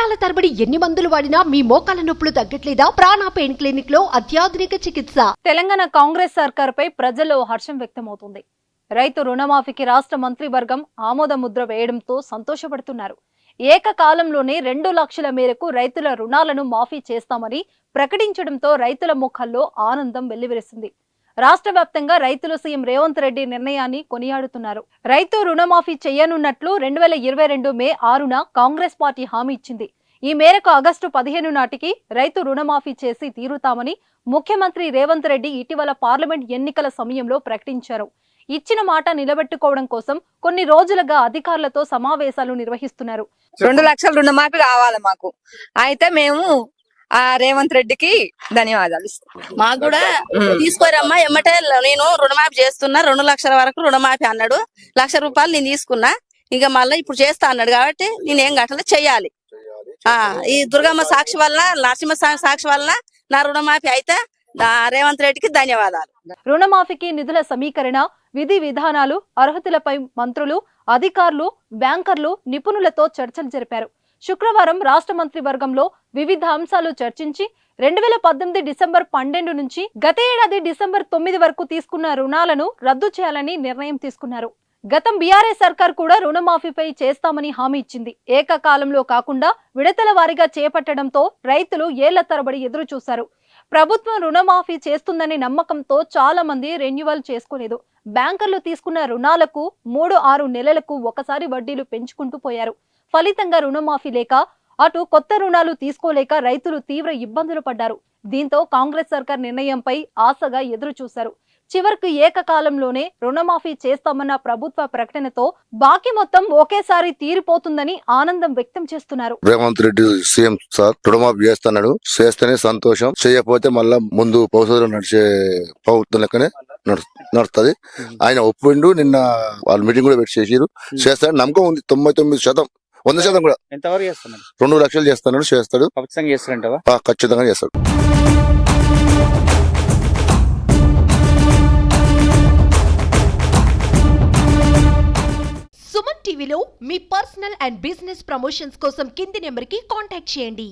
సంవత్సరాల తరబడి ఎన్ని మందులు వాడినా మీ మోకాల నొప్పులు తగ్గట్లేదా? ప్రాణ పెయిన్ క్లినిక్ లో అత్యాధునిక చికిత్స. తెలంగాణ కాంగ్రెస్ సర్కారుపై ప్రజల్లో హర్షం వ్యక్తమవుతుంది. రైతు రుణమాఫీకి రాష్ట్ర మంత్రివర్గం ఆమోద ముద్ర వేయడంతో సంతోషపడుతున్నారు. ఏకకాలంలోనే 2 లక్షల మేరకు రైతుల రుణాలను మాఫీ చేస్తామని ప్రకటించడంతో రైతుల ముఖాల్లో ఆనందం వెల్లివిరిసింది. రాష్ట్ర వ్యాప్తంగా రైతులు సీఎం రేవంత్ రెడ్డి నిర్ణయాన్ని కొనియాడుతున్నారు. రైతు రుణమాఫీ చేయనున్నట్లు 2022 మే 6న కాంగ్రెస్ పార్టీ హామీ ఇచ్చింది. ఈ మేరకు ఆగస్టు 15 నాటికి రైతు రుణమాఫీ చేసి తీరుతామని ముఖ్యమంత్రి రేవంత్ రెడ్డి ఇటీవల పార్లమెంట్ ఎన్నికల సమయంలో ప్రకటించారు. ఇచ్చిన మాట నిలబెట్టుకోవడం కోసం కొన్ని రోజులుగా అధికారులతో సమావేశాలు నిర్వహిస్తున్నారు. 2 లక్షల రుణమాఫీ కావాలి మాకు. అయితే మేము రేవంత్ రెడ్డికి ధన్యవాదాలు. మాకు కూడా తీసుకోరమ్మా, ఎమ్మటే నేను రుణమాఫీ చేస్తున్నా, 2 లక్షల వరకు రుణమాఫీ అన్నాడు. ₹1,00,000 నేను తీసుకున్నా, ఇంకా మళ్ళీ ఇప్పుడు చేస్తా అన్నాడు కాబట్టి నేనేం గట్ల చెయ్యాలి. ఈ దుర్గమ్మ సాక్షి వల్ల, నరసింహ సాక్షి వల్ల నా రుణమాఫీ అయితే రేవంత్ రెడ్డికి ధన్యవాదాలు. రుణమాఫీకి నిధుల సమీకరణ, విధి విధానాలు, అర్హతలపై మంత్రులు, అధికారులు, బ్యాంకర్లు, నిపుణులతో చర్చలు జరిపారు. శుక్రవారం రాష్ట్ర మంత్రివర్గంలో వివిధ అంశాలు చర్చించి 2018 డిసెంబర్ 12 నుంచి గత ఏడాది డిసెంబర్ 9 వరకు తీసుకున్న రుణాలను రద్దు చేయాలని నిర్ణయం తీసుకున్నారు. గతం బీఆర్ఎస్ సర్కార్ కూడా రుణమాఫీపై చేస్తామని హామీ ఇచ్చింది. ఏకకాలంలో కాకుండా విడతల వారీగా చేపట్టడంతో రైతులు ఏళ్ల తరబడి ఎదురు చూశారు. ప్రభుత్వం రుణమాఫీ చేస్తుందనే నమ్మకంతో చాలా మంది రెన్యువల్ చేసుకోలేదు. బ్యాంకర్లు తీసుకున్న రుణాలకు 3-6 నెలలకు ఒకసారి వడ్డీలు పెంచుకుంటూ పోయారు. ఫలితంగా రుణమాఫీ లేక, అటు కొత్త రుణాలు తీసుకోలేక రైతులు తీవ్ర ఇబ్బందులు పడ్డారు. దీంతో కాంగ్రెస్ సర్కార్ నిర్ణయంపై ఆశగా ఎదురు చూశారు. చివరకు ఏకకాలంలోనే రుణమాఫీ చేస్తామన్న ప్రభుత్వ ప్రకటనతో బాకీ మొత్తం ఒకేసారి తీరిపోతుందని ఆనందం వ్యక్తం చేస్తున్నారు. రేవంత్ రెడ్డి సీఎం సార్ రుణమాఫీ చేస్తున్నాడు, చేస్తేనే సంతోషం, చేయకపోతే మళ్ళా ముందు భవిష్యత్తులో నడిచే ప్రభుత్వం లెక్కనే నడుస్తుంది. ఆయన ఒప్పిండు, నిన్న వాళ్ళు మీటింగ్ కూడా పెట్టి చేసిరు. చేస్తాడు, నమ్మకం ఉంది. 99%, 100% కూడా. ఎంతవరకు చేస్తున్నాడు? 2 లక్షలు చేస్తున్నాడు, చేస్తాడు, ఖచ్చితంగా చేస్తాడు. సుమన్ టీవీలో మీ పర్సనల్ అండ్ బిజినెస్ ప్రమోషన్స్ కోసం కింది నెంబర్కి కాంటాక్ట్ చేయండి.